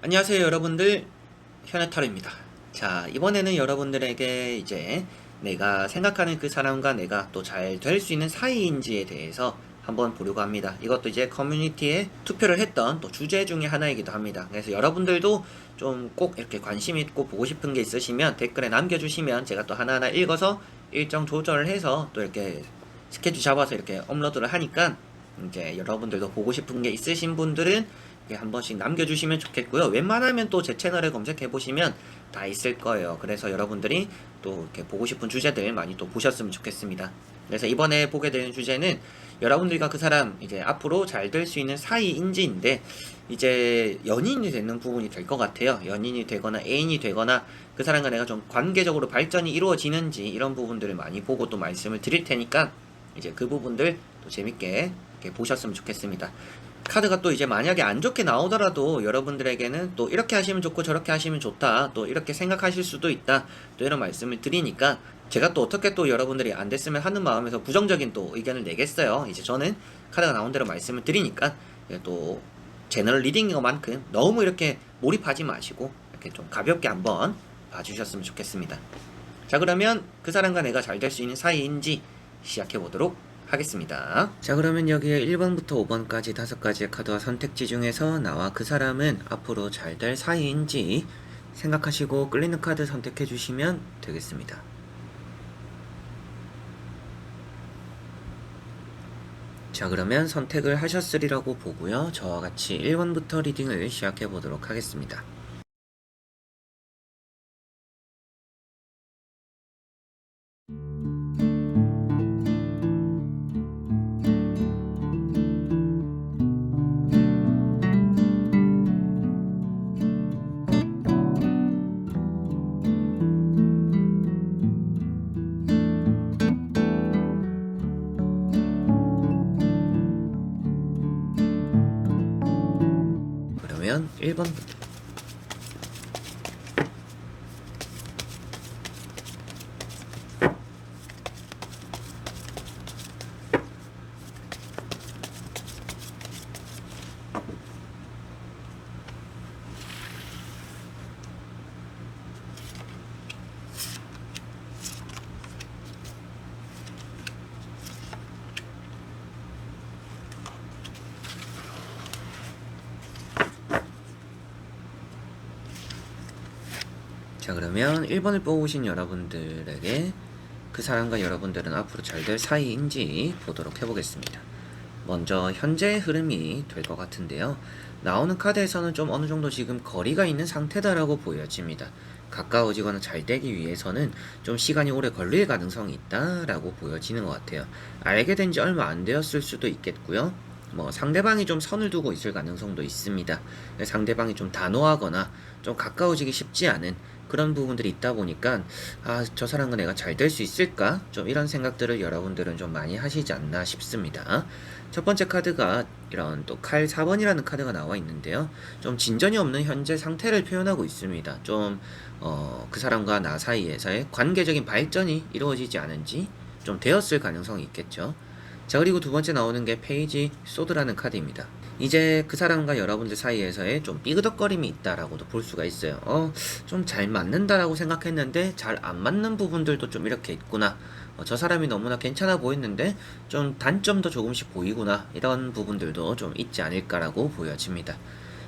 안녕하세요 여러분들, 현해탈입니다. 자, 이번에는 여러분들에게 이제 내가 생각하는 그 사람과 내가 또 잘 될 수 있는 사이인지에 대해서 한번 보려고 합니다. 이것도 이제 커뮤니티에 투표를 했던 또 주제 중에 하나이기도 합니다. 그래서 여러분들도 좀 꼭 이렇게 관심 있고 보고 싶은 게 있으시면 댓글에 남겨주시면 제가 또 하나하나 읽어서 일정 조절을 해서 또 이렇게 스케줄 잡아서 이렇게 업로드를 하니까 이제 여러분들도 보고 싶은 게 있으신 분들은 한 번씩 남겨주시면 좋겠고요. 웬만하면 또 제 채널에 검색해보시면 다 있을 거예요. 그래서 여러분들이 또 이렇게 보고 싶은 주제들 많이 또 보셨으면 좋겠습니다. 그래서 이번에 보게 되는 주제는 여러분들과 그 사람 이제 앞으로 잘 될 수 있는 사이인지인데, 이제 연인이 되는 부분이 될 것 같아요. 연인이 되거나 애인이 되거나 그 사람과 내가 좀 관계적으로 발전이 이루어지는지 이런 부분들을 많이 보고 또 말씀을 드릴 테니까 이제 그 부분들 또 재밌게 이렇게 보셨으면 좋겠습니다. 카드가 또 이제 만약에 안 좋게 나오더라도 여러분들에게는 또 이렇게 하시면 좋고 저렇게 하시면 좋다, 또 이렇게 생각하실 수도 있다, 또 이런 말씀을 드리니까 제가 또 어떻게 또 여러분들이 안 됐으면 하는 마음에서 부정적인 또 의견을 내겠어요. 이제 저는 카드가 나온 대로 말씀을 드리니까 또 제너럴 리딩인 것만큼 너무 이렇게 몰입하지 마시고 이렇게 좀 가볍게 한번 봐주셨으면 좋겠습니다. 자, 그러면 그 사람과 내가 잘 될 수 있는 사이인지 시작해 보도록 하겠습니다. 자, 그러면 여기에 1번부터 5번까지 5가지의 카드와 선택지 중에서 나와 그 사람은 앞으로 잘 될 사이인지 생각하시고 끌리는 카드 선택해 주시면 되겠습니다. 자, 그러면 선택을 하셨으리라고 보고요. 저와 같이 1번부터 리딩을 시작해 보도록 하겠습니다. 그러면 1번부터. 자, 그러면 1번을 뽑으신 여러분들에게 그 사람과 여러분들은 앞으로 잘 될 사이인지 보도록 해보겠습니다. 먼저 현재의 흐름이 될 것 같은데요. 나오는 카드에서는 좀 어느 정도 지금 거리가 있는 상태다라고 보여집니다. 가까워지거나 잘 되기 위해서는 좀 시간이 오래 걸릴 가능성이 있다라고 보여지는 것 같아요. 알게 된 지 얼마 안 되었을 수도 있겠고요. 상대방이 좀 선을 두고 있을 가능성도 있습니다. 상대방이 좀 단호하거나 좀 가까워지기 쉽지 않은 그런 부분들이 있다 보니까 저 사람과 내가 잘 될 수 있을까? 좀 이런 생각들을 여러분들은 좀 많이 하시지 않나 싶습니다. 첫 번째 카드가 이런 또 칼 4번이라는 카드가 나와 있는데요. 좀 진전이 없는 현재 상태를 표현하고 있습니다. 좀 그 사람과 나 사이에서의 관계적인 발전이 이루어지지 않은지 좀 되었을 가능성이 있겠죠. 자, 그리고 두 번째 나오는 게 페이지 소드라는 카드입니다. 이제 그 사람과 여러분들 사이에서의 좀 삐그덕거림이 있다라고도 볼 수가 있어요. 좀 잘 맞는다라고 생각했는데 잘 안 맞는 부분들도 좀 이렇게 있구나. 저 사람이 너무나 괜찮아 보였는데 좀 단점도 조금씩 보이구나. 이런 부분들도 좀 있지 않을까라고 보여집니다.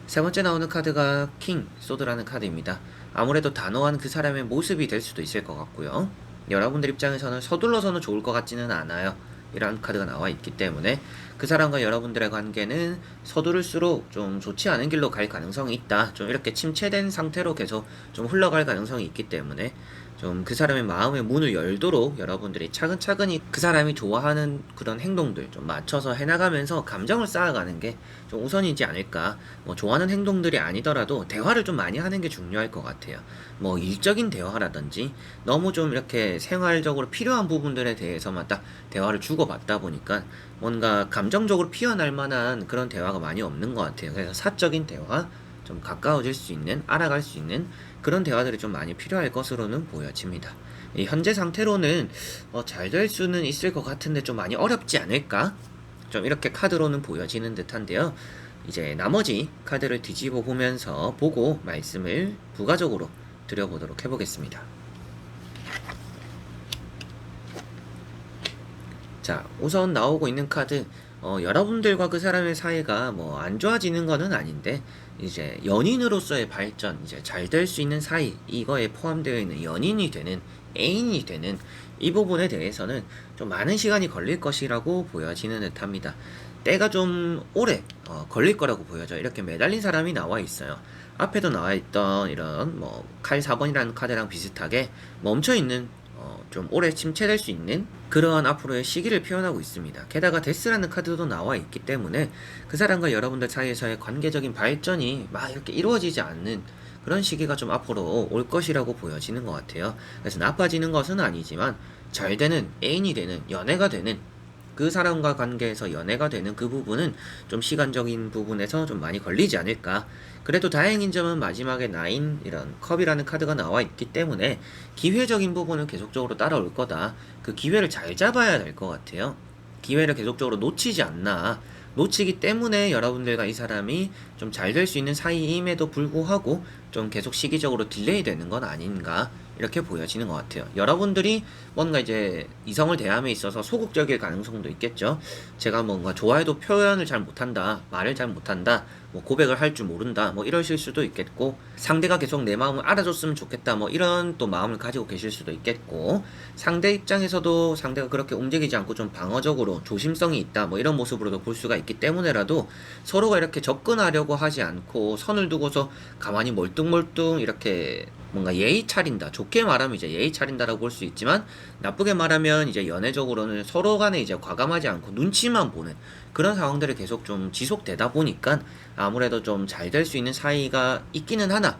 세 번째 나오는 카드가 킹 소드라는 카드입니다. 아무래도 단호한 그 사람의 모습이 될 수도 있을 것 같고요. 여러분들 입장에서는 서둘러서는 좋을 것 같지는 않아요. 이런 카드가 나와 있기 때문에 그 사람과 여러분들의 관계는 서두를수록 좀 좋지 않은 길로 갈 가능성이 있다. 좀 이렇게 침체된 상태로 계속 좀 흘러갈 가능성이 있기 때문에 좀 그 사람의 마음의 문을 열도록 여러분들이 차근차근히 그 사람이 좋아하는 그런 행동들 좀 맞춰서 해나가면서 감정을 쌓아가는 게 좀 우선이지 않을까. 좋아하는 행동들이 아니더라도 대화를 좀 많이 하는 게 중요할 것 같아요. 일적인 대화라든지 너무 좀 이렇게 생활적으로 필요한 부분들에 대해서만 딱 대화를 주고받다 보니까 뭔가 감정적으로 피어날 만한 그런 대화가 많이 없는 것 같아요. 그래서 사적인 대화, 좀 가까워질 수 있는, 알아갈 수 있는 그런 대화들이 좀 많이 필요할 것으로는 보여집니다. 이 현재 상태로는 잘 될 수는 있을 것 같은데 좀 많이 어렵지 않을까? 좀 이렇게 카드로는 보여지는 듯한데요. 이제 나머지 카드를 뒤집어 보면서 보고 말씀을 부가적으로 드려보도록 해보겠습니다. 자, 우선 나오고 있는 카드, 여러분들과 그 사람의 사이가 뭐 안 좋아지는 거는 아닌데, 이제 연인으로서의 발전, 이제 잘 될 수 있는 사이, 이거에 포함되어 있는 연인이 되는, 애인이 되는 이 부분에 대해서는 좀 많은 시간이 걸릴 것이라고 보여지는 듯 합니다. 때가 좀 오래 걸릴 거라고 보여져요. 이렇게 매달린 사람이 나와 있어요. 앞에도 나와 있던 이런 뭐 칼 4번이라는 카드랑 비슷하게 멈춰 있는, 좀 오래 침체될 수 있는 그러한 앞으로의 시기를 표현하고 있습니다. 게다가 데스라는 카드도 나와 있기 때문에 그 사람과 여러분들 사이에서의 관계적인 발전이 막 이렇게 이루어지지 않는 그런 시기가 좀 앞으로 올 것이라고 보여지는 것 같아요. 그래서 나빠지는 것은 아니지만 잘 되는, 애인이 되는, 연애가 되는, 그 사람과 관계에서 연애가 되는 그 부분은 좀 시간적인 부분에서 좀 많이 걸리지 않을까. 그래도 다행인 점은 마지막에 9, 이런 컵이라는 카드가 나와 있기 때문에 기회적인 부분은 계속적으로 따라올 거다. 그 기회를 잘 잡아야 될 것 같아요. 기회를 계속적으로 놓치지 않나. 놓치기 때문에 여러분들과 이 사람이 좀 잘 될 수 있는 사이임에도 불구하고 좀 계속 시기적으로 딜레이 되는 건 아닌가, 이렇게 보여지는 것 같아요. 여러분들이 뭔가 이제 이성을 대함에 있어서 소극적일 가능성도 있겠죠. 제가 뭔가 좋아해도 표현을 잘 못한다, 말을 잘 못한다, 뭐 고백을 할 줄 모른다, 뭐 이러실 수도 있겠고, 상대가 계속 내 마음을 알아줬으면 좋겠다, 뭐 이런 또 마음을 가지고 계실 수도 있겠고, 상대 입장에서도 상대가 그렇게 움직이지 않고 좀 방어적으로 조심성이 있다, 뭐 이런 모습으로도 볼 수가 있기 때문에라도 서로가 이렇게 접근하려고 하지 않고 선을 두고서 가만히 멀뚱멀뚱 이렇게 뭔가 예의 차린다. 좋게 말하면 이제 예의 차린다라고 볼 수 있지만, 나쁘게 말하면 이제 연애적으로는 서로 간에 이제 과감하지 않고 눈치만 보는 그런 상황들이 계속 좀 지속되다 보니까 아무래도 좀 잘 될 수 있는 사이가 있기는 하나,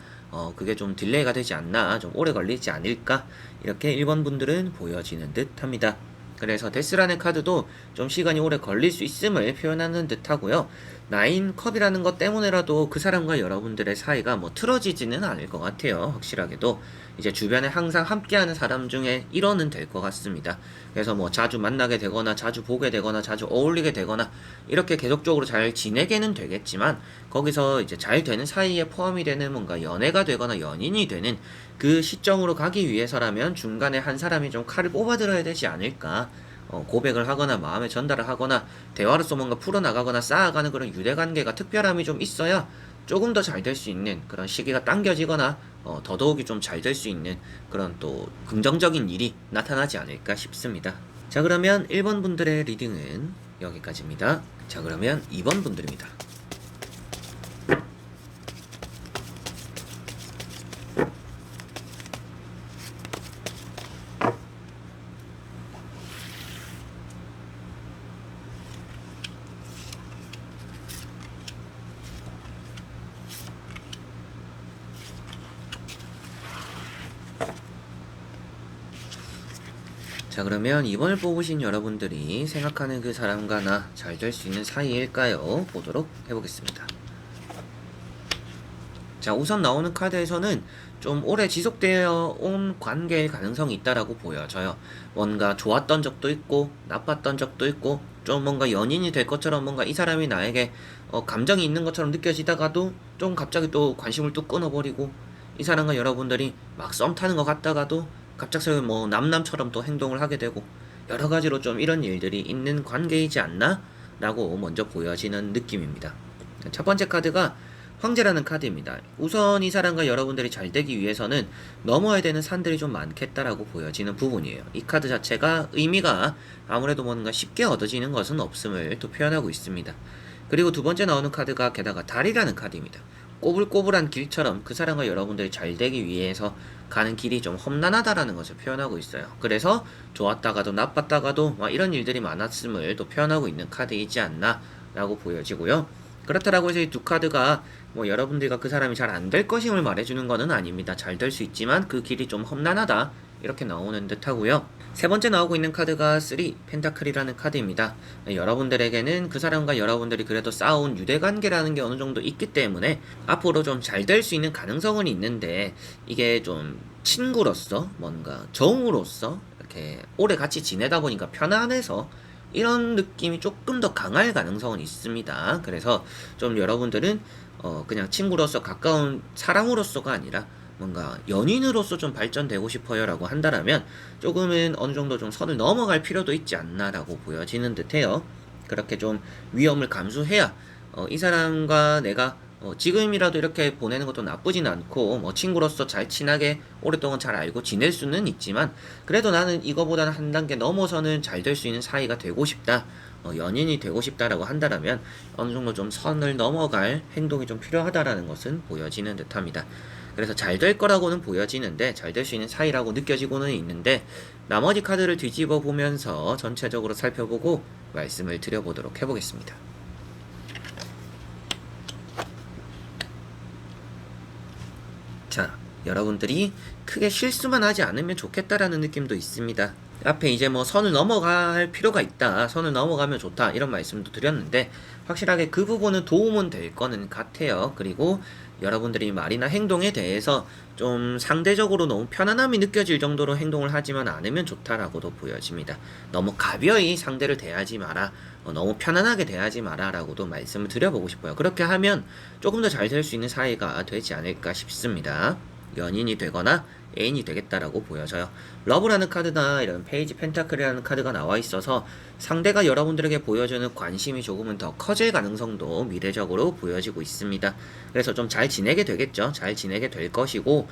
그게 좀 딜레이가 되지 않나, 좀 오래 걸리지 않을까, 이렇게 1번 분들은 보여지는 듯 합니다. 그래서 데스라는 카드도 좀 시간이 오래 걸릴 수 있음을 표현하는 듯 하고요. 9컵이라는 것 때문에라도 그 사람과 여러분들의 사이가 뭐 틀어지지는 않을 것 같아요. 확실하게도 이제 주변에 항상 함께하는 사람 중에 1원은 될 것 같습니다. 그래서 뭐 자주 만나게 되거나 자주 보게 되거나 자주 어울리게 되거나 이렇게 계속적으로 잘 지내게는 되겠지만, 거기서 이제 잘 되는 사이에 포함이 되는 뭔가 연애가 되거나 연인이 되는 그 시점으로 가기 위해서라면 중간에 한 사람이 좀 칼을 뽑아들어야 되지 않을까. 고백을 하거나 마음의 전달을 하거나 대화로서 뭔가 풀어나가거나 쌓아가는 그런 유대관계가 특별함이 좀 있어야 조금 더 잘 될 수 있는 그런 시기가 당겨지거나, 더더욱이 좀 잘 될 수 있는 그런 또 긍정적인 일이 나타나지 않을까 싶습니다. 자, 그러면 1번 분들의 리딩은 여기까지입니다. 자, 그러면 2번 분들입니다. 자, 그러면 이번을 뽑으신 여러분들이 생각하는 그 사람과 나 잘 될 수 있는 사이일까요? 보도록 해보겠습니다. 자, 우선 나오는 카드에서는 좀 오래 지속되어 온 관계일 가능성이 있다라고 보여져요. 뭔가 좋았던 적도 있고 나빴던 적도 있고, 좀 뭔가 연인이 될 것처럼 뭔가 이 사람이 나에게 감정이 있는 것처럼 느껴지다가도 좀 갑자기 또 관심을 또 끊어버리고, 이 사람과 여러분들이 막 썸 타는 것 같다가도 갑작스레 뭐 남남처럼 또 행동을 하게 되고, 여러 가지로 좀 이런 일들이 있는 관계이지 않나? 라고 먼저 보여지는 느낌입니다. 첫 번째 카드가 황제라는 카드입니다. 우선 이 사람과 여러분들이 잘 되기 위해서는 넘어야 되는 산들이 좀 많겠다라고 보여지는 부분이에요. 이 카드 자체가 의미가 아무래도 뭔가 쉽게 얻어지는 것은 없음을 또 표현하고 있습니다. 그리고 두 번째 나오는 카드가 게다가 달이라는 카드입니다. 꼬불꼬불한 길처럼 그 사람과 여러분들이 잘 되기 위해서 가는 길이 좀 험난하다라는 것을 표현하고 있어요. 그래서 좋았다가도 나빴다가도 막 이런 일들이 많았음을 또 표현하고 있는 카드이지 않나 라고 보여지고요. 그렇다라고 해서 이 두 카드가 뭐 여러분들과 그 사람이 잘 안 될 것임을 말해주는 것은 아닙니다. 잘 될 수 있지만 그 길이 좀 험난하다, 이렇게 나오는 듯 하고요. 세 번째 나오고 있는 카드가 3 펜타클이라는 카드입니다. 여러분들에게는 그 사람과 여러분들이 그래도 쌓아온 유대관계라는 게 어느 정도 있기 때문에 앞으로 좀 잘 될 수 있는 가능성은 있는데, 이게 좀 친구로서 뭔가 정으로서 이렇게 오래 같이 지내다 보니까 편안해서 이런 느낌이 조금 더 강할 가능성은 있습니다. 그래서 좀 여러분들은 그냥 친구로서 가까운 사람으로서가 아니라 뭔가 연인으로서 좀 발전되고 싶어요라고 한다라면 조금은 어느 정도 좀 선을 넘어갈 필요도 있지 않나라고 보여지는 듯해요. 그렇게 좀 위험을 감수해야 이 사람과 내가 지금이라도 이렇게 보내는 것도 나쁘진 않고 뭐 친구로서 잘 친하게 오랫동안 잘 알고 지낼 수는 있지만 그래도 나는 이거보다는 한 단계 넘어서는 잘 될 수 있는 사이가 되고 싶다. 연인이 되고 싶다라고 한다라면 어느 정도 좀 선을 넘어갈 행동이 좀 필요하다라는 것은 보여지는 듯합니다. 그래서 잘 될 거라고는 보여지는데 잘 될 수 있는 사이라고 느껴지고는 있는데 나머지 카드를 뒤집어 보면서 전체적으로 살펴보고 말씀을 드려보도록 해보겠습니다. 자, 여러분들이 크게 실수만 하지 않으면 좋겠다라는 느낌도 있습니다. 앞에 이제 뭐 선을 넘어갈 필요가 있다, 선을 넘어가면 좋다 이런 말씀도 드렸는데 확실하게 그 부분은 도움은 될 거는 같아요. 그리고 여러분들이 말이나 행동에 대해서 좀 상대적으로 너무 편안함이 느껴질 정도로 행동을 하지만 않으면 좋다라고도 보여집니다. 너무 가벼이 상대를 대하지 마라, 너무 편안하게 대하지 마라 라고도 말씀을 드려보고 싶어요. 그렇게 하면 조금 더 잘 될 수 있는 사이가 되지 않을까 싶습니다. 연인이 되거나 애인이 되겠다라고 보여져요. 러브라는 카드나 이런 페이지 펜타클이라는 카드가 나와 있어서 상대가 여러분들에게 보여주는 관심이 조금은 더 커질 가능성도 미래적으로 보여지고 있습니다. 그래서 좀 잘 지내게 되겠죠. 잘 지내게 될 것이고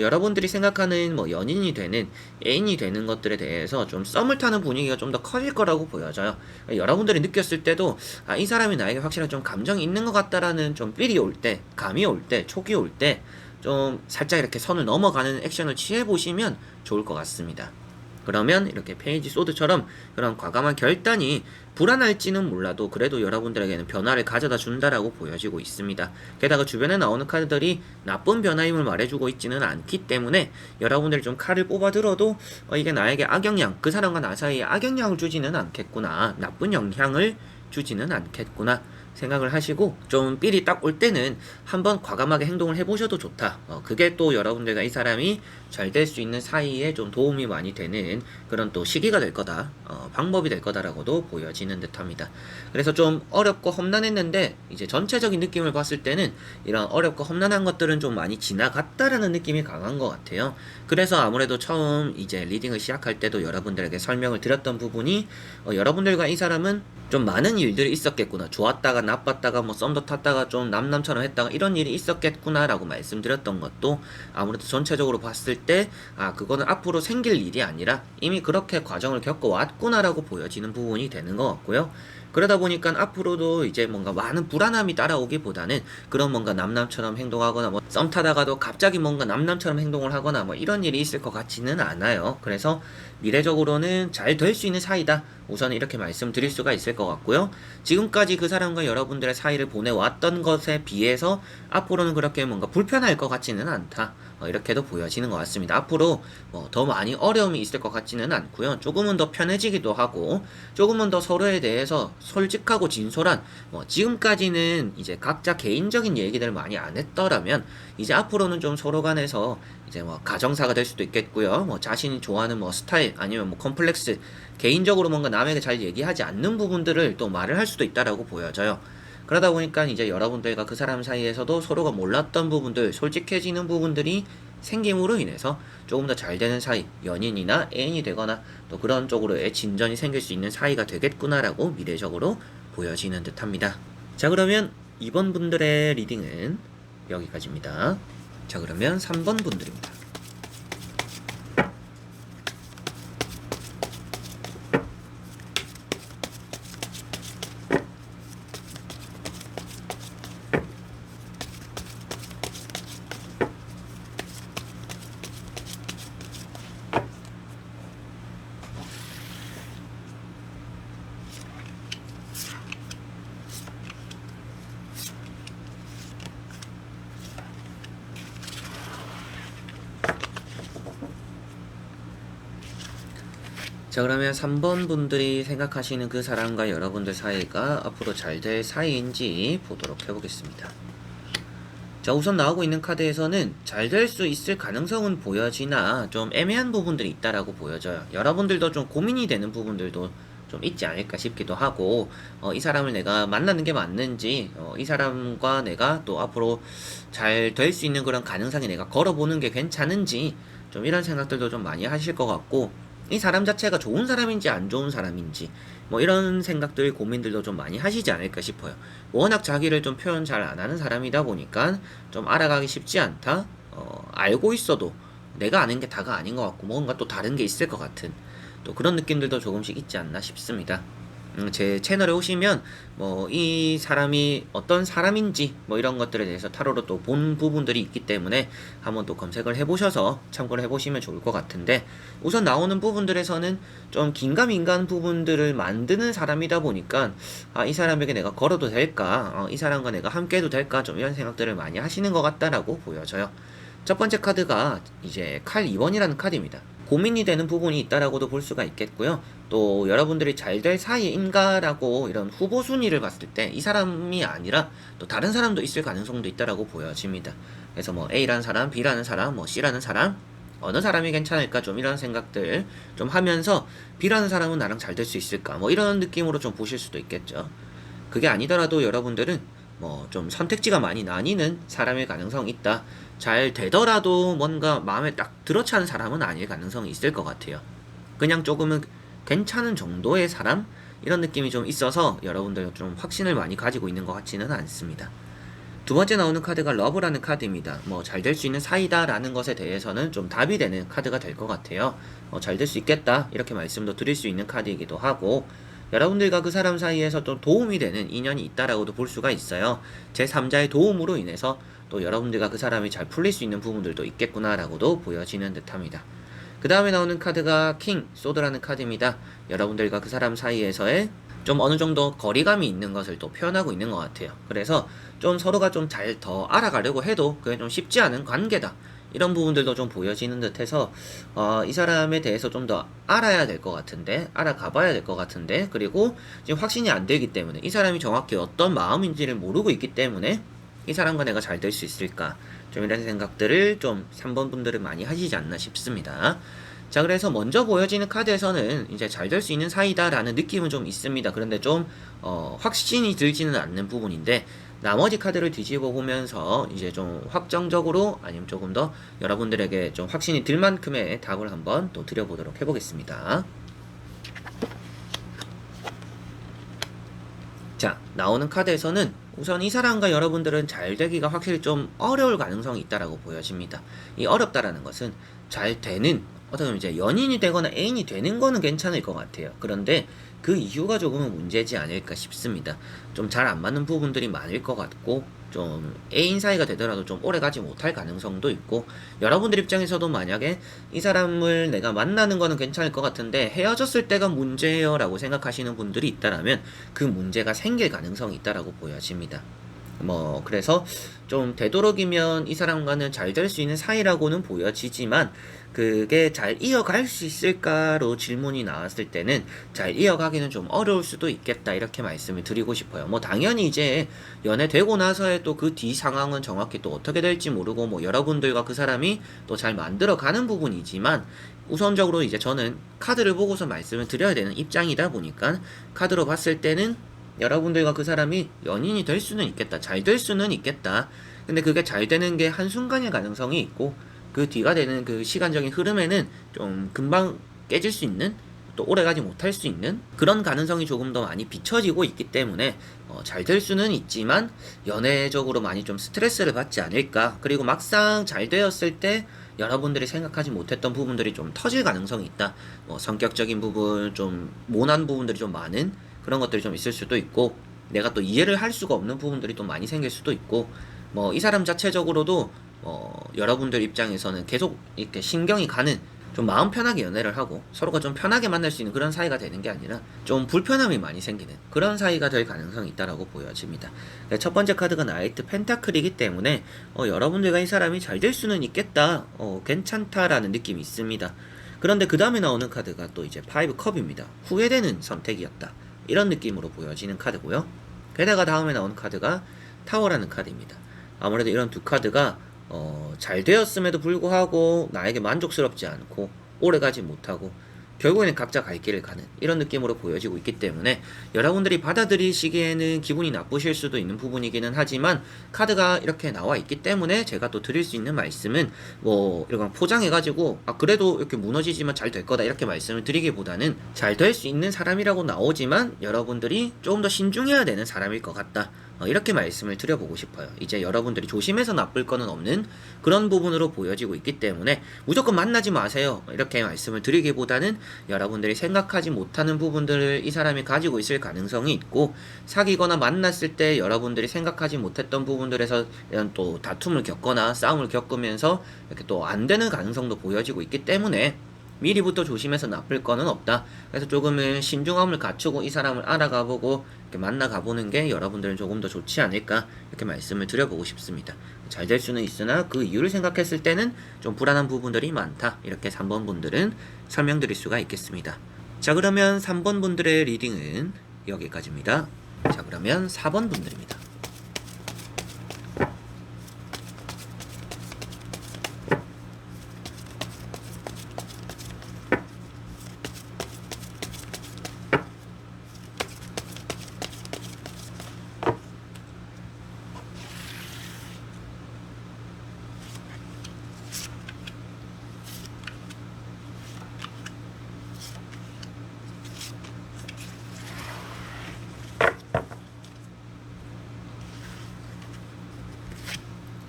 여러분들이 생각하는 뭐 연인이 되는 애인이 되는 것들에 대해서 좀 썸을 타는 분위기가 좀 더 커질 거라고 보여져요. 여러분들이 느꼈을 때도 이 사람이 나에게 확실히 좀 감정이 있는 것 같다라는 좀 삘이 올 때, 감이 올 때, 촉이 올 때 좀 살짝 이렇게 선을 넘어가는 액션을 취해보시면 좋을 것 같습니다. 그러면 이렇게 페이지 소드처럼 그런 과감한 결단이 불안할지는 몰라도 그래도 여러분들에게는 변화를 가져다 준다라고 보여지고 있습니다. 게다가 주변에 나오는 카드들이 나쁜 변화임을 말해주고 있지는 않기 때문에 여러분들이 좀 칼을 뽑아들어도 이게 나에게 악영향, 그 사람과 나 사이에 악영향을 주지는 않겠구나, 나쁜 영향을 주지는 않겠구나 생각을 하시고 좀 삘이 딱 올 때는 한번 과감하게 행동을 해보셔도 좋다. 그게 또 여러분들과 이 사람이 잘 될 수 있는 사이에 좀 도움이 많이 되는 그런 또 시기가 될 거다. 방법이 될 거다라고도 보여지는 듯합니다. 그래서 좀 어렵고 험난했는데 이제 전체적인 느낌을 봤을 때는 이런 어렵고 험난한 것들은 좀 많이 지나갔다라는 느낌이 강한 것 같아요. 그래서 아무래도 처음 이제 리딩을 시작할 때도 여러분들에게 설명을 드렸던 부분이 여러분들과 이 사람은 좀 많은 일들이 있었겠구나, 좋았다가 나빴다가 뭐 썸도 탔다가 좀 남남처럼 했다가 이런 일이 있었겠구나 라고 말씀드렸던 것도 아무래도 전체적으로 봤을 때 그거는 앞으로 생길 일이 아니라 이미 그렇게 과정을 겪어왔구나 라고 보여지는 부분이 되는 것 같고요. 그러다 보니까 앞으로도 이제 뭔가 많은 불안함이 따라오기보다는 그런 뭔가 남남처럼 행동하거나 뭐 썸 타다가도 갑자기 뭔가 남남처럼 행동을 하거나 뭐 이런 일이 있을 것 같지는 않아요. 그래서 미래적으로는 잘 될 수 있는 사이다, 우선 이렇게 말씀드릴 수가 있을 것 같고요. 지금까지 그 사람과 여러분들의 사이를 보내왔던 것에 비해서 앞으로는 그렇게 뭔가 불편할 것 같지는 않다, 이렇게도 보여지는 것 같습니다. 앞으로 더 많이 어려움이 있을 것 같지는 않고요. 조금은 더 편해지기도 하고 조금은 더 서로에 대해서 솔직하고 진솔한, 지금까지는 이제 각자 개인적인 얘기들 많이 안 했더라면 이제 앞으로는 좀 서로 간에서 이제 뭐 가정사가 될 수도 있겠고요. 뭐 자신이 좋아하는 뭐 스타일 아니면 뭐 컴플렉스, 개인적으로 뭔가 남에게 잘 얘기하지 않는 부분들을 또 말을 할 수도 있다라고 보여져요. 그러다 보니까 이제 여러분들과 그 사람 사이에서도 서로가 몰랐던 부분들, 솔직해지는 부분들이 생김으로 인해서 조금 더 잘 되는 사이, 연인이나 애인이 되거나 또 그런 쪽으로의 진전이 생길 수 있는 사이가 되겠구나라고 미래적으로 보여지는 듯합니다. 자, 그러면 2번 분들의 리딩은 여기까지입니다. 자, 그러면 3번 분들입니다. 자, 그러면 3번 분들이 생각하시는 그 사람과 여러분들 사이가 앞으로 잘 될 사이인지 보도록 해보겠습니다. 자, 우선 나오고 있는 카드에서는 잘 될 수 있을 가능성은 보여지나 좀 애매한 부분들이 있다라고 보여져요. 여러분들도 좀 고민이 되는 부분들도 좀 있지 않을까 싶기도 하고, 이 사람을 내가 만나는 게 맞는지, 이 사람과 내가 또 앞으로 잘 될 수 있는 그런 가능성이 내가 걸어보는 게 괜찮은지, 좀 이런 생각들도 좀 많이 하실 것 같고, 이 사람 자체가 좋은 사람인지 안 좋은 사람인지, 뭐 이런 생각들, 고민들도 좀 많이 하시지 않을까 싶어요. 워낙 자기를 좀 표현 잘 안 하는 사람이다 보니까 좀 알아가기 쉽지 않다? 알고 있어도 내가 아는 게 다가 아닌 것 같고 뭔가 또 다른 게 있을 것 같은 또 그런 느낌들도 조금씩 있지 않나 싶습니다. 제 채널에 오시면 뭐 이 사람이 어떤 사람인지 뭐 이런 것들에 대해서 타로로 또 본 부분들이 있기 때문에 한번 또 검색을 해보셔서 참고를 해보시면 좋을 것 같은데, 우선 나오는 부분들에서는 좀 긴가민가한 부분들을 만드는 사람이다 보니까 이 사람에게 내가 걸어도 될까, 이 사람과 내가 함께 해도 될까, 좀 이런 생각들을 많이 하시는 것 같다라고 보여져요. 첫 번째 카드가 이제 칼 2번이라는 카드입니다. 고민이 되는 부분이 있다라고도 볼 수가 있겠고요. 또 여러분들이 잘 될 사이인가라고 이런 후보 순위를 봤을 때 이 사람이 아니라 또 다른 사람도 있을 가능성도 있다라고 보여집니다. 그래서 뭐 A라는 사람, B라는 사람, 뭐 C라는 사람, 어느 사람이 괜찮을까, 좀 이런 생각들 좀 하면서 B라는 사람은 나랑 잘 될 수 있을까, 뭐 이런 느낌으로 좀 보실 수도 있겠죠. 그게 아니더라도 여러분들은 뭐 좀 선택지가 많이 나뉘는 사람일 가능성이 있다. 잘 되더라도 뭔가 마음에 딱 들어차는 사람은 아닐 가능성이 있을 것 같아요. 그냥 조금은 괜찮은 정도의 사람? 이런 느낌이 좀 있어서 여러분들 좀 확신을 많이 가지고 있는 것 같지는 않습니다. 두 번째 나오는 카드가 러브라는 카드입니다. 뭐 잘 될 수 있는 사이다라는 것에 대해서는 좀 답이 되는 카드가 될 것 같아요. 잘 될 수 있겠다 이렇게 말씀도 드릴 수 있는 카드이기도 하고, 여러분들과 그 사람 사이에서 좀 도움이 되는 인연이 있다라고도 볼 수가 있어요. 제3자의 도움으로 인해서 또 여러분들과 그 사람이 잘 풀릴 수 있는 부분들도 있겠구나라고도 보여지는 듯합니다. 그 다음에 나오는 카드가 킹 소드라는 카드입니다. 여러분들과 그 사람 사이에서의 좀 어느 정도 거리감이 있는 것을 또 표현하고 있는 것 같아요. 그래서 좀 서로가 좀 잘 더 알아가려고 해도 그게 좀 쉽지 않은 관계다, 이런 부분들도 좀 보여지는 듯해서 이 사람에 대해서 좀 더 알아야 될 것 같은데, 알아가 봐야 될 것 같은데, 그리고 지금 확신이 안 되기 때문에 이 사람이 정확히 어떤 마음인지를 모르고 있기 때문에 이 사람과 내가 잘 될 수 있을까, 좀 이런 생각들을 좀 3번 분들은 많이 하시지 않나 싶습니다. 자, 그래서 먼저 보여지는 카드에서는 이제 잘 될 수 있는 사이다라는 느낌은 좀 있습니다. 그런데 좀 확신이 들지는 않는 부분인데, 나머지 카드를 뒤집어 보면서 이제 좀 확정적으로, 아니면 조금 더 여러분들에게 좀 확신이 들 만큼의 답을 한번 또 드려보도록 해보겠습니다. 자, 나오는 카드에서는 우선 이 사람과 여러분들은 잘 되기가 확실히 좀 어려울 가능성이 있다라고 보여집니다. 이 어렵다라는 것은 잘 되는, 어떻게 보면 이제 연인이 되거나 애인이 되는 거는 괜찮을 것 같아요. 그런데 그 이유가 조금은 문제지 않을까 싶습니다. 좀 잘 안 맞는 부분들이 많을 것 같고, 좀 애인 사이가 되더라도 좀 오래 가지 못할 가능성도 있고, 여러분들 입장에서도 만약에 이 사람을 내가 만나는 거는 괜찮을 것 같은데 헤어졌을 때가 문제예요 라고 생각하시는 분들이 있다라면 그 문제가 생길 가능성이 있다라고 보여집니다. 뭐 그래서 좀 되도록이면 이 사람과는 잘 될 수 있는 사이라고는 보여지지만, 그게 잘 이어갈 수 있을까로 질문이 나왔을 때는 잘 이어가기는 좀 어려울 수도 있겠다, 이렇게 말씀을 드리고 싶어요. 뭐 당연히 이제 연애 되고 나서의 또 그 뒤 상황은 정확히 또 어떻게 될지 모르고, 뭐 여러분들과 그 사람이 또 잘 만들어 가는 부분이지만, 우선적으로 이제 저는 카드를 보고서 말씀을 드려야 되는 입장이다 보니까 카드로 봤을 때는 여러분들과 그 사람이 연인이 될 수는 있겠다, 잘 될 수는 있겠다. 근데 그게 잘 되는 게 한순간의 가능성이 있고, 그 뒤가 되는 그 시간적인 흐름에는 좀 금방 깨질 수 있는, 또 오래가지 못할 수 있는 그런 가능성이 조금 더 많이 비춰지고 있기 때문에 잘 될 수는 있지만 연애적으로 많이 좀 스트레스를 받지 않을까, 그리고 막상 잘 되었을 때 여러분들이 생각하지 못했던 부분들이 좀 터질 가능성이 있다. 성격적인 부분, 좀 모난 부분들이 좀 많은 그런 것들이 좀 있을 수도 있고, 내가 또 이해를 할 수가 없는 부분들이 또 많이 생길 수도 있고, 뭐 이 사람 자체적으로도 여러분들 입장에서는 계속 이렇게 신경이 가는, 좀 마음 편하게 연애를 하고 서로가 좀 편하게 만날 수 있는 그런 사이가 되는 게 아니라 좀 불편함이 많이 생기는 그런 사이가 될 가능성이 있다라고 보여집니다. 첫 번째 카드가 나이트 펜타클이기 때문에 여러분들과 이 사람이 잘 될 수는 있겠다, 괜찮다라는 느낌이 있습니다. 그런데 그 다음에 나오는 카드가 또 이제 파이브 컵입니다. 후회되는 선택이었다, 이런 느낌으로 보여지는 카드고요. 게다가 다음에 나오는 카드가 타워라는 카드입니다. 아무래도 이런 두 카드가 잘 되었음에도 불구하고 나에게 만족스럽지 않고 오래가지 못하고, 결국에는 각자 갈 길을 가는 이런 느낌으로 보여지고 있기 때문에 여러분들이 받아들이시기에는 기분이 나쁘실 수도 있는 부분이기는 하지만 카드가 이렇게 나와 있기 때문에 제가 또 드릴 수 있는 말씀은 뭐 이런 포장해가지고 그래도 이렇게 무너지지만 잘 될 거다 이렇게 말씀을 드리기보다는 잘 될 수 있는 사람이라고 나오지만 여러분들이 조금 더 신중해야 되는 사람일 것 같다. 이렇게 말씀을 드려보고 싶어요. 이제 여러분들이 조심해서 나쁠 거는 없는 그런 부분으로 보여지고 있기 때문에 무조건 만나지 마세요. 이렇게 말씀을 드리기보다는 여러분들이 생각하지 못하는 부분들을 이 사람이 가지고 있을 가능성이 있고 사귀거나 만났을 때 여러분들이 생각하지 못했던 부분들에서 이런 또 다툼을 겪거나 싸움을 겪으면서 이렇게 또 안 되는 가능성도 보여지고 있기 때문에 미리부터 조심해서 나쁠 거는 없다. 그래서 조금은 신중함을 갖추고 이 사람을 알아가보고 이렇게 만나가보는 게 여러분들은 조금 더 좋지 않을까 이렇게 말씀을 드려보고 싶습니다. 잘 될 수는 있으나 그 이유를 생각했을 때는 좀 불안한 부분들이 많다. 이렇게 3번 분들은 설명드릴 수가 있겠습니다. 자, 그러면 3번 분들의 리딩은 여기까지입니다. 자, 그러면 4번 분들입니다.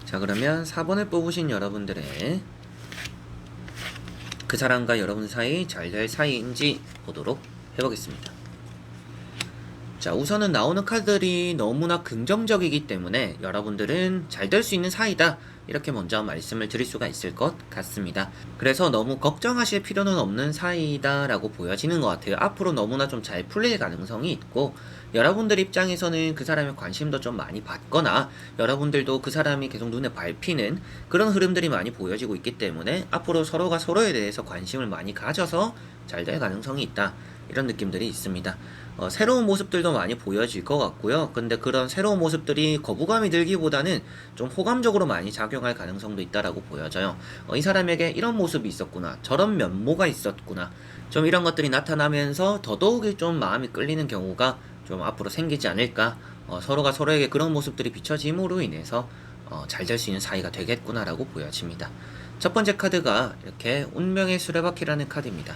자, 그러면 4번을 뽑으신 여러분들의 그 사람과 여러분 사이 잘 될 사이인지 보도록 해보겠습니다. 자, 우선은 나오는 카드들이 너무나 긍정적이기 때문에 여러분들은 잘 될 수 있는 사이다 이렇게 먼저 말씀을 드릴 수가 있을 것 같습니다. 그래서 너무 걱정하실 필요는 없는 사이다 라고 보여지는 것 같아요. 앞으로 너무나 좀 잘 풀릴 가능성이 있고 여러분들 입장에서는 그 사람의 관심도 좀 많이 받거나 여러분들도 그 사람이 계속 눈에 밟히는 그런 흐름들이 많이 보여지고 있기 때문에 앞으로 서로가 서로에 대해서 관심을 많이 가져서 잘 될 가능성이 있다 이런 느낌들이 있습니다. 새로운 모습들도 많이 보여질 것 같고요. 근데 그런 새로운 모습들이 거부감이 들기보다는 좀 호감적으로 많이 작용할 가능성도 있다라고 보여져요. 이 사람에게 이런 모습이 있었구나, 저런 면모가 있었구나, 좀 이런 것들이 나타나면서 더더욱이 좀 마음이 끌리는 경우가 좀 앞으로 생기지 않을까. 서로가 서로에게 그런 모습들이 비춰짐으로 인해서 잘 될 수 있는 사이가 되겠구나라고 보여집니다. 첫 번째 카드가 이렇게 운명의 수레바퀴라는 카드입니다.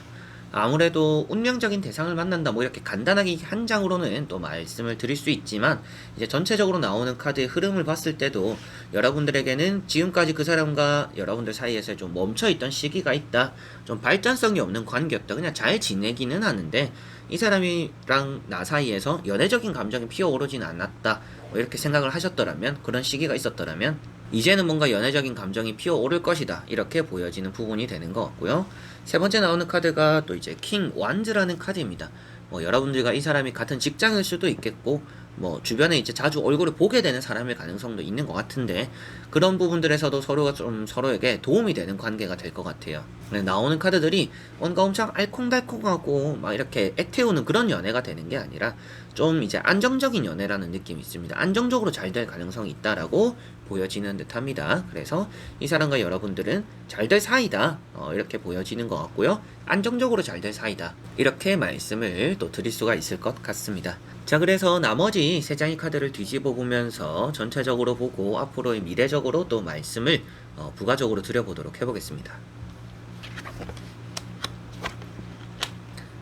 아무래도 운명적인 대상을 만난다 뭐 이렇게 간단하게 한 장으로는 또 말씀을 드릴 수 있지만 이제 전체적으로 나오는 카드의 흐름을 봤을 때도 여러분들에게는 지금까지 그 사람과 여러분들 사이에서 좀 멈춰있던 시기가 있다, 좀 발전성이 없는 관계였다, 그냥 잘 지내기는 하는데 이 사람이랑 나 사이에서 연애적인 감정이 피어오르진 않았다 뭐 이렇게 생각을 하셨더라면, 그런 시기가 있었더라면 이제는 뭔가 연애적인 감정이 피어오를 것이다 이렇게 보여지는 부분이 되는 것 같고요. 세 번째 나오는 카드가 또 이제 킹 완즈라는 카드입니다. 뭐 여러분들과 이 사람이 같은 직장일 수도 있겠고 뭐 주변에 이제 자주 얼굴을 보게 되는 사람일 가능성도 있는 것 같은데 그런 부분들에서도 서로가 좀 서로에게 도움이 되는 관계가 될 것 같아요. 나오는 카드들이 뭔가 엄청 알콩달콩하고 막 이렇게 애태우는 그런 연애가 되는 게 아니라 좀 이제 안정적인 연애라는 느낌이 있습니다. 안정적으로 잘 될 가능성이 있다라고 보여지는 듯 합니다. 그래서 이 사람과 여러분들은 잘 될 사이다 이렇게 보여지는 것 같고요. 안정적으로 잘 될 사이다 이렇게 말씀을 또 드릴 수가 있을 것 같습니다. 자, 그래서 나머지 세 장의 카드를 뒤집어 보면서 전체적으로 보고 앞으로의 미래적으로 또 말씀을 부가적으로 드려보도록 해보겠습니다.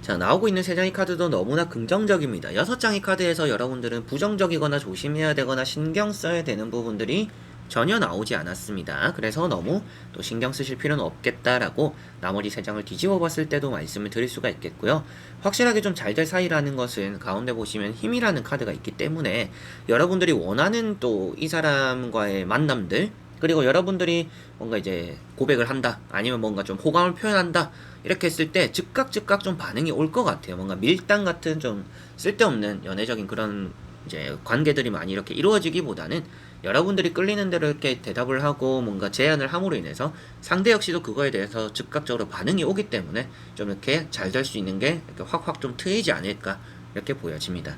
자, 나오고 있는 세 장의 카드도 너무나 긍정적입니다. 6장의 카드에서 여러분들은 부정적이거나 조심해야 되거나 신경 써야 되는 부분들이 전혀 나오지 않았습니다. 그래서 너무 또 신경 쓰실 필요는 없겠다라고 나머지 세 장을 뒤집어 봤을 때도 말씀을 드릴 수가 있겠고요. 확실하게 좀 잘 될 사이라는 것은 가운데 보시면 힘이라는 카드가 있기 때문에 여러분들이 원하는 또 이 사람과의 만남들, 그리고 여러분들이 뭔가 이제 고백을 한다, 아니면 뭔가 좀 호감을 표현한다 이렇게 했을 때 즉각 좀 반응이 올 것 같아요. 뭔가 밀당 같은 좀 쓸데없는 연애적인 그런 이제 관계들이 많이 이렇게 이루어지기보다는 여러분들이 끌리는 대로 이렇게 대답을 하고 뭔가 제안을 함으로 인해서 상대 역시도 그거에 대해서 즉각적으로 반응이 오기 때문에 좀 이렇게 잘 될 수 있는 게 이렇게 확확 좀 트이지 않을까 이렇게 보여집니다.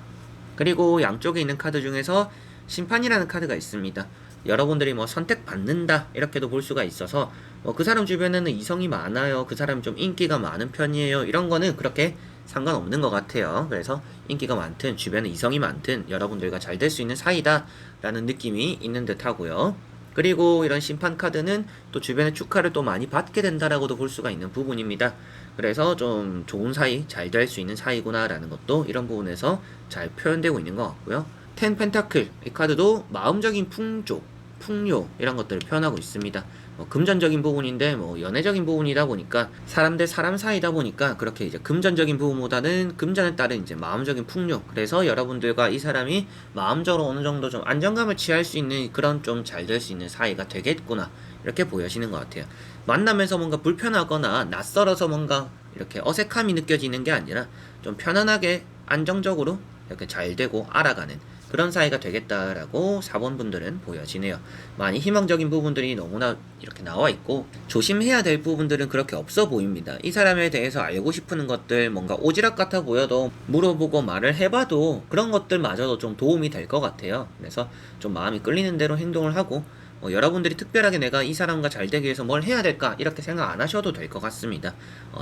그리고 양쪽에 있는 카드 중에서 심판이라는 카드가 있습니다. 여러분들이 뭐 선택받는다 이렇게도 볼 수가 있어서 그 사람 주변에는 이성이 많아요, 그 사람이 좀 인기가 많은 편이에요, 이런 거는 그렇게 상관없는 것 같아요. 그래서 인기가 많든 주변에 이성이 많든 여러분들과 잘 될 수 있는 사이다 라는 느낌이 있는 듯 하고요. 그리고 이런 심판 카드는 또 주변의 축하를 또 많이 받게 된다라고도 볼 수가 있는 부분입니다. 그래서 좀 좋은 사이, 잘 될 수 있는 사이구나 라는 것도 이런 부분에서 잘 표현되고 있는 것 같고요. 텐 펜타클, 이 카드도 마음적인 풍조, 풍요 이런 것들을 표현하고 있습니다. 금전적인 부분인데 연애적인 부분이다 보니까 사람 대 사람 사이다 보니까 그렇게 이제 금전적인 부분보다는 금전에 따른 이제 마음적인 풍요, 그래서 여러분들과 이 사람이 마음적으로 어느 정도 좀 안정감을 취할 수 있는 그런 좀 잘 될 수 있는 사이가 되겠구나 이렇게 보여지는 것 같아요. 만나면서 뭔가 불편하거나 낯설어서 뭔가 이렇게 어색함이 느껴지는 게 아니라 좀 편안하게 안정적으로 이렇게 잘 되고 알아가는 그런 사이가 되겠다라고 4번 분들은 보여지네요. 많이 희망적인 부분들이 너무나 이렇게 나와 있고 조심해야 될 부분들은 그렇게 없어 보입니다. 이 사람에 대해서 알고 싶은 것들, 뭔가 오지랖 같아 보여도 물어보고 말을 해봐도 그런 것들마저도 좀 도움이 될 것 같아요. 그래서 좀 마음이 끌리는 대로 행동을 하고 여러분들이 특별하게 내가 이 사람과 잘 되기 위해서 뭘 해야 될까 이렇게 생각 안 하셔도 될 것 같습니다.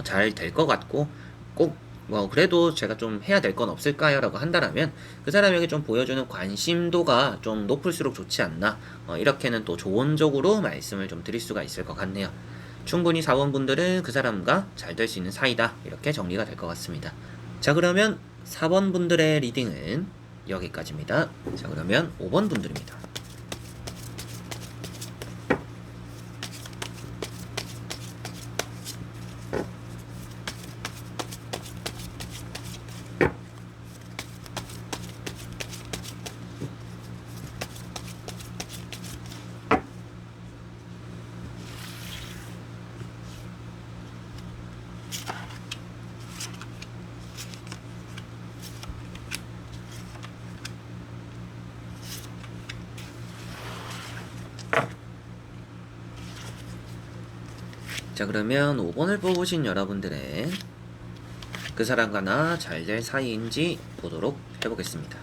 잘 될 것 같고 꼭 그래도 제가 좀 해야 될 건 없을까요? 라고 한다면 그 사람에게 좀 보여주는 관심도가 좀 높을수록 좋지 않나, 이렇게는 또 조언적으로 말씀을 좀 드릴 수가 있을 것 같네요. 충분히 사원분들은 그 사람과 잘 될 수 있는 사이다, 이렇게 정리가 될 것 같습니다. 자, 그러면 4번 분들의 리딩은 여기까지입니다. 자, 그러면 5번 분들입니다. 자, 그러면 5번을 뽑으신 여러분들의 그 사람과 나 잘 될 사이인지 보도록 해보겠습니다.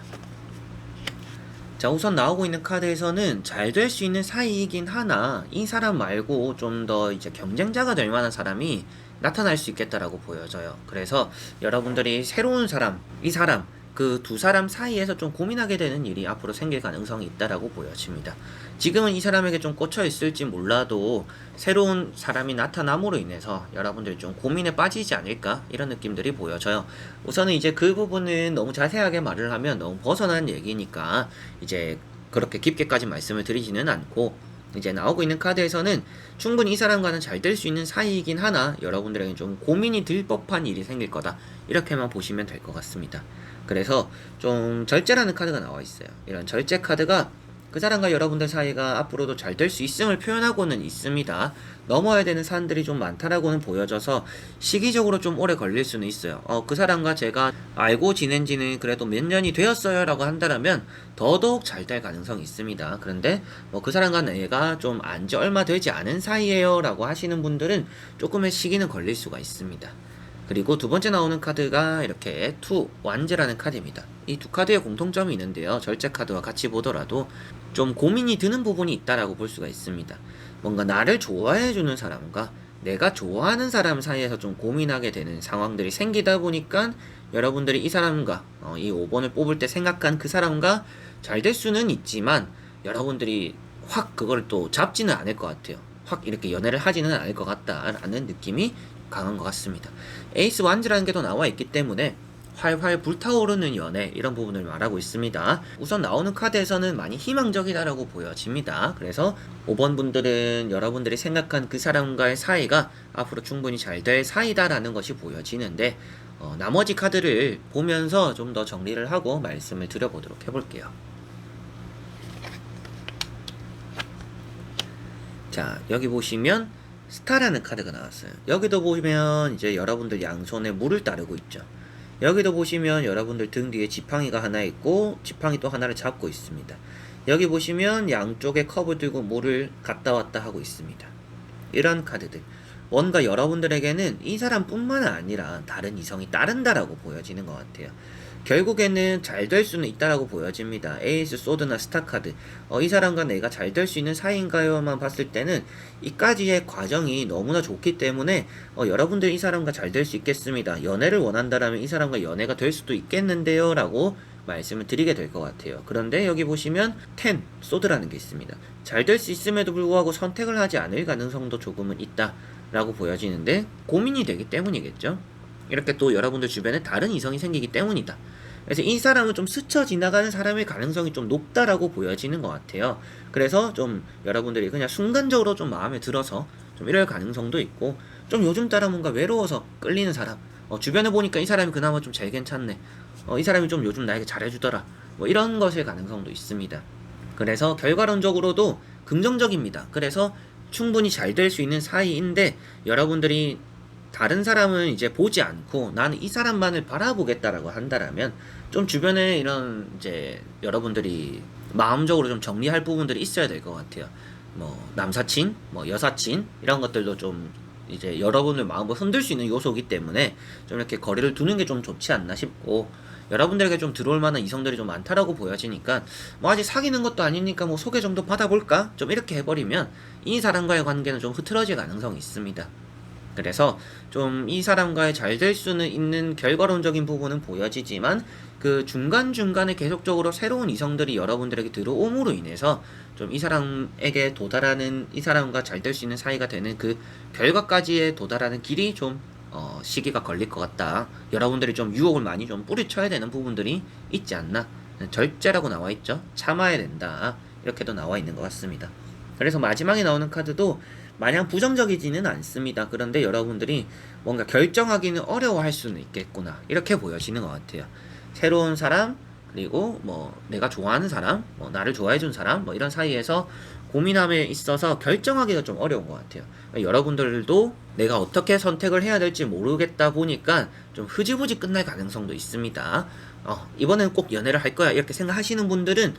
자, 우선 나오고 있는 카드에서는 잘 될 수 있는 사이이긴 하나 이 사람 말고 좀 더 이제 경쟁자가 될 만한 사람이 나타날 수 있겠다라고 보여져요. 그래서 여러분들이 새로운 사람, 이 사람, 그 두 사람 사이에서 좀 고민하게 되는 일이 앞으로 생길 가능성이 있다라고 보여집니다. 지금은 이 사람에게 좀 꽂혀 있을지 몰라도 새로운 사람이 나타남으로 인해서 여러분들이 좀 고민에 빠지지 않을까 이런 느낌들이 보여져요. 우선은 이제 그 부분은 너무 자세하게 말을 하면 너무 벗어난 얘기니까 이제 그렇게 깊게까지 말씀을 드리지는 않고, 이제 나오고 있는 카드에서는 충분히 이 사람과는 잘 될 수 있는 사이이긴 하나 여러분들에게 좀 고민이 들 법한 일이 생길 거다, 이렇게만 보시면 될 것 같습니다. 그래서 좀 절제라는 카드가 나와 있어요. 이런 절제 카드가 그 사람과 여러분들 사이가 앞으로도 잘 될 수 있음을 표현하고는 있습니다. 넘어야 되는 사람들이 좀 많다라고는 보여져서 시기적으로 좀 오래 걸릴 수는 있어요. 그 사람과 제가 알고 지낸 지는 그래도 몇 년이 되었어요 라고 한다면 더더욱 잘 될 가능성이 있습니다. 그런데 그 사람과 내가 좀 안지 얼마 되지 않은 사이에요 라고 하시는 분들은 조금의 시기는 걸릴 수가 있습니다. 그리고 두 번째 나오는 카드가 이렇게 투 완제라는 카드입니다. 이 두 카드에 공통점이 있는데요. 절제 카드와 같이 보더라도 좀 고민이 드는 부분이 있다라고 볼 수가 있습니다. 뭔가 나를 좋아해주는 사람과 내가 좋아하는 사람 사이에서 좀 고민하게 되는 상황들이 생기다 보니까 여러분들이 이 사람과 이 5번을 뽑을 때 생각한 그 사람과 잘 될 수는 있지만 여러분들이 확 그걸 또 잡지는 않을 것 같아요. 확 이렇게 연애를 하지는 않을 것 같다라는 느낌이 강한 것 같습니다. 에이스 완즈라는 게 더 나와 있기 때문에 활활 불타오르는 연애, 이런 부분을 말하고 있습니다. 우선 나오는 카드에서는 많이 희망적이다라고 보여집니다. 그래서 5번 분들은 여러분들이 생각한 그 사람과의 사이가 앞으로 충분히 잘 될 사이다라는 것이 보여지는데, 나머지 카드를 보면서 좀 더 정리를 하고 말씀을 드려보도록 해볼게요. 자, 여기 보시면 스타라는 카드가 나왔어요. 여기도 보시면 이제 여러분들 양손에 물을 따르고 있죠. 여기도 보시면 여러분들 등 뒤에 지팡이가 하나 있고 지팡이 또 하나를 잡고 있습니다. 여기 보시면 양쪽에 컵을 들고 물을 갔다 왔다 하고 있습니다. 이런 카드들, 뭔가 여러분들에게는 이 사람뿐만 아니라 다른 이성이 따른다라고 보여지는 것 같아요. 결국에는 잘 될 수는 있다라고 보여집니다. 에이스, 소드나 스타카드. 이 사람과 내가 잘 될 수 있는 사이인가요만 봤을 때는 이까지의 과정이 너무나 좋기 때문에 여러분들 이 사람과 잘 될 수 있겠습니다. 연애를 원한다라면 이 사람과 연애가 될 수도 있겠는데요 라고 말씀을 드리게 될 것 같아요. 그런데 여기 보시면 10, 소드라는 게 있습니다. 잘 될 수 있음에도 불구하고 선택을 하지 않을 가능성도 조금은 있다 라고 보여지는데 고민이 되기 때문이겠죠. 이렇게 또 여러분들 주변에 다른 이성이 생기기 때문이다. 그래서 이 사람은 좀 스쳐 지나가는 사람의 가능성이 좀 높다라고 보여지는 것 같아요. 그래서 좀 여러분들이 그냥 순간적으로 좀 마음에 들어서 좀 이럴 가능성도 있고, 좀 요즘 따라 뭔가 외로워서 끌리는 사람, 주변에 보니까 이 사람이 그나마 좀 제일 괜찮네, 이 사람이 좀 요즘 나에게 잘해주더라, 뭐 이런 것일 가능성도 있습니다. 그래서 결과론적으로도 긍정적입니다. 그래서 충분히 잘 될 수 있는 사이인데, 여러분들이 다른 사람은 이제 보지 않고 나는 이 사람만을 바라보겠다라고 한다라면 좀 주변에 이런 이제 여러분들이 마음적으로 좀 정리할 부분들이 있어야 될 것 같아요. 뭐 남사친, 뭐 여사친 이런 것들도 좀 이제 여러분을 마음을 흔들 수 있는 요소이기 때문에 좀 이렇게 거리를 두는 게 좀 좋지 않나 싶고, 여러분들에게 좀 들어올 만한 이성들이 좀 많다라고 보여지니까 뭐 아직 사귀는 것도 아니니까 뭐 소개 정도 받아볼까? 좀 이렇게 해버리면 이 사람과의 관계는 좀 흐트러질 가능성이 있습니다. 그래서 좀 이 사람과의 잘 될 수는 있는 결과론적인 부분은 보여지지만 그 중간중간에 계속적으로 새로운 이성들이 여러분들에게 들어옴으로 인해서 좀 이 사람에게 도달하는, 이 사람과 잘 될 수 있는 사이가 되는 그 결과까지에 도달하는 길이 좀 시기가 걸릴 것 같다. 여러분들이 좀 유혹을 많이 좀 뿌리쳐야 되는 부분들이 있지 않나. 절제라고 나와 있죠. 참아야 된다. 이렇게도 나와 있는 것 같습니다. 그래서 마지막에 나오는 카드도 마냥 부정적이지는 않습니다. 그런데 여러분들이 뭔가 결정하기는 어려워할 수는 있겠구나, 이렇게 보여지는 것 같아요. 새로운 사람, 그리고 뭐 내가 좋아하는 사람, 뭐 나를 좋아해준 사람, 뭐 이런 사이에서 고민함에 있어서 결정하기가 좀 어려운 것 같아요. 그러니까 여러분들도 내가 어떻게 선택을 해야 될지 모르겠다 보니까 좀 흐지부지 끝날 가능성도 있습니다. 이번에는 꼭 연애를 할 거야 이렇게 생각하시는 분들은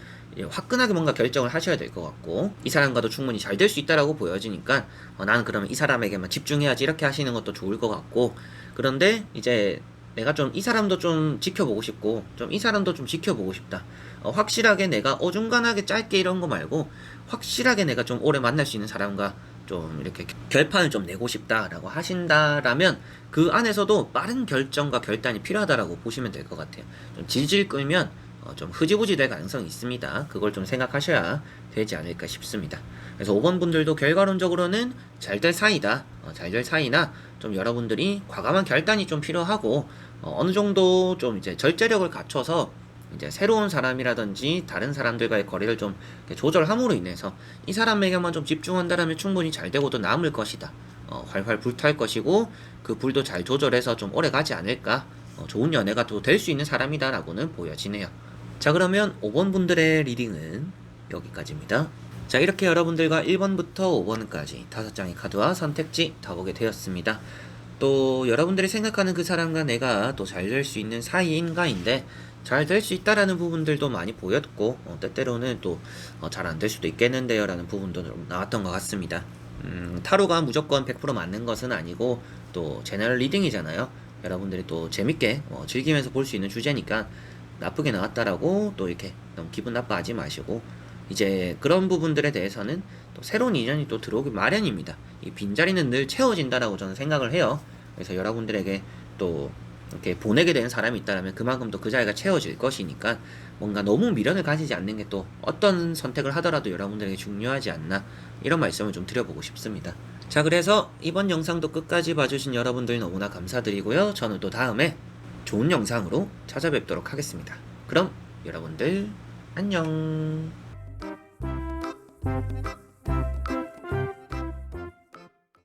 화끈하게 뭔가 결정을 하셔야 될 것 같고, 이 사람과도 충분히 잘 될 수 있다라고 보여지니까 나는 그러면 이 사람에게만 집중해야지 이렇게 하시는 것도 좋을 것 같고, 그런데 이제 내가 좀 이 사람도 좀 지켜보고 싶고 좀 이 사람도 좀 지켜보고 싶다, 확실하게 내가 어중간하게 짧게 이런 거 말고 확실하게 내가 좀 오래 만날 수 있는 사람과 좀 이렇게 결판을 좀 내고 싶다라고 하신다라면 그 안에서도 빠른 결정과 결단이 필요하다라고 보시면 될 것 같아요. 좀 질질 끌면 좀 흐지부지 될 가능성이 있습니다. 그걸 좀 생각하셔야 되지 않을까 싶습니다. 그래서 5번 분들도 결과론적으로는 잘 될 사이다, 잘 될 사이나 좀 여러분들이 과감한 결단이 좀 필요하고 어느 정도 좀 이제 절제력을 갖춰서 이제 새로운 사람이라든지 다른 사람들과의 거리를 좀 조절함으로 인해서 이 사람에게만 좀 집중한다면 충분히 잘 되고도 남을 것이다. 활활 불탈 것이고 그 불도 잘 조절해서 좀 오래 가지 않을까, 좋은 연애가 또 될 수 있는 사람이다 라고는 보여지네요. 자, 그러면 5번 분들의 리딩은 여기까지입니다. 자, 이렇게 여러분들과 1번부터 5번까지 5장의 카드와 선택지 다 보게 되었습니다. 또 여러분들이 생각하는 그 사람과 내가 또 잘 될 수 있는 사이인가인데 잘 될 수 있다라는 부분들도 많이 보였고, 때때로는 또 잘 안 될 수도 있겠는데요 라는 부분도 좀 나왔던 것 같습니다. 타로가 무조건 100% 맞는 것은 아니고 또 제너럴 리딩이잖아요. 여러분들이 또 재밌게 즐기면서 볼 수 있는 주제니까 나쁘게 나왔다라고 또 이렇게 너무 기분 나빠하지 마시고, 이제 그런 부분들에 대해서는 또 새로운 인연이 또 들어오기 마련입니다. 이 빈자리는 늘 채워진다라고 저는 생각을 해요. 그래서 여러분들에게 또 이렇게 보내게 되는 사람이 있다면 그만큼 또 그 자리가 채워질 것이니까 뭔가 너무 미련을 가지지 않는 게 또 어떤 선택을 하더라도 여러분들에게 중요하지 않나, 이런 말씀을 좀 드려보고 싶습니다. 자, 그래서 이번 영상도 끝까지 봐주신 여러분들 너무나 감사드리고요. 저는 또 다음에 좋은 영상으로 찾아뵙도록 하겠습니다. 그럼 여러분들 안녕.